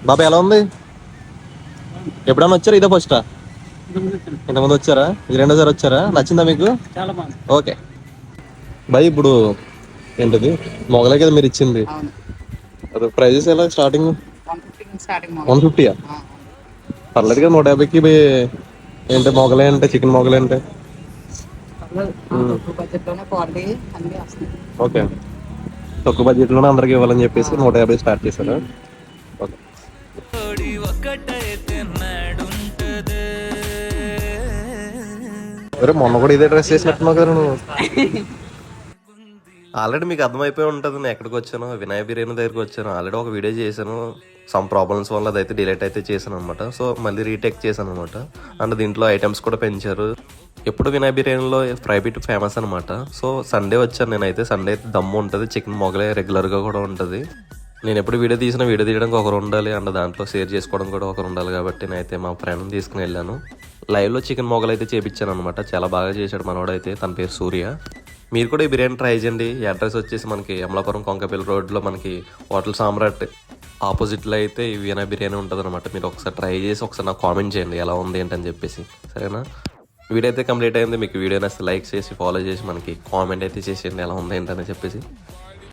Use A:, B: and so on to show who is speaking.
A: బాబా ఎలా ఉంది? ఎప్పుడన్నా వచ్చారా? ఇదే ఫస్టా? ఇంతకుముందు వచ్చారా? ఇది రెండోసారి వచ్చారా? నచ్చిందా మీకు?
B: చాలా బాగుంది.
A: Okay bye. ఇప్పుడు ఏంటిది మొగలే కదా మీరు ఇచ్చింది?
B: అవును.
A: అది ప్రైజెస్ ఎలా స్టార్టింగ్?
B: 150 స్టార్టింగ్ మొగలు.
A: 150. పర్లేదు కదా 150కి. ఏంటి మొగలే అంటే చికెన్ మొగలే అంటే
B: పర్లేదు. తక్కువ బడ్జెట్లోనే క్వాలిటీ అన్నీ వస్తాయి.
A: ఓకే. తక్కువ బడ్జెట్ లోనే అందరికి ఇవ్వాలని
B: ఆ,
A: చెప్పేసి 150 స్టార్ట్ చేశారు. ఓకే. అరే మొన్న కూడా ఇదే డ్రెస్ చేసినట్టున్నావు కదా నువ్వు. ఆల్రెడీ మీకు అర్థమైపోయి ఉంటుంది నేను ఎక్కడికి వచ్చాను. వినాయక బిర్యానీ దగ్గరికి వచ్చాను. ఆల్రెడీ ఒక వీడియో చేశాను. సమ్ ప్రాబ్లమ్స్ వల్ల అదైతే డిలీట్ అయితే చేశాను అనమాట. సో మళ్ళీ రీటేక్ చేశాను అనమాట. అండ్ దీంట్లో ఐటమ్స్ కూడా పెంచారు. ఎప్పుడు వినాయక బిర్యానీలో ఫ్రై బిట్ ఫేమస్ అనమాట. సో సండే వచ్చాను నేనైతే. సండే అయితే దమ్ము ఉంటుంది, చికెన్ మొగలే రెగ్యులర్గా కూడా ఉంటుంది. నేను ఎప్పుడు వీడియో తీసినా వీడియో తీయడానికి ఒకరు ఉండాలి, అండ్ దాంట్లో షేర్ చేసుకోవడం కూడా ఒకరు ఉండాలి. కాబట్టి నేనైతే మా ఫ్రెండ్ని తీసుకుని వెళ్ళాను. లైవ్లో చికెన్ మొగలు అయితే చేపించాను అనమాట. చాలా బాగా చేశాడు మనోడైతే. తన పేరు సూర్య. మీరు కూడా ఈ బిర్యానీ ట్రై చేయండి. ఈ అడ్రస్ వచ్చేసి మనకి అమలాపురం కొంకపల్లి రోడ్లో మనకి హోటల్ సామ్రాట్ ఆపోజిట్లో అయితే ఈ వినాయక బిర్యానీ ఉంటుంది అనమాట. మీరు ఒకసారి ట్రై చేసి ఒకసారి నాకు కామెంట్ చేయండి ఎలా ఉంది ఏంటని చెప్పేసి, సరేనా? వీడియో అయితే కంప్లీట్ అయింది. మీకు వీడియో నచ్చితే లైక్ చేసి ఫాలో చేసి మనకి కామెంట్ అయితే చేసేయండి ఎలా ఉంది ఏంటని చెప్పేసి.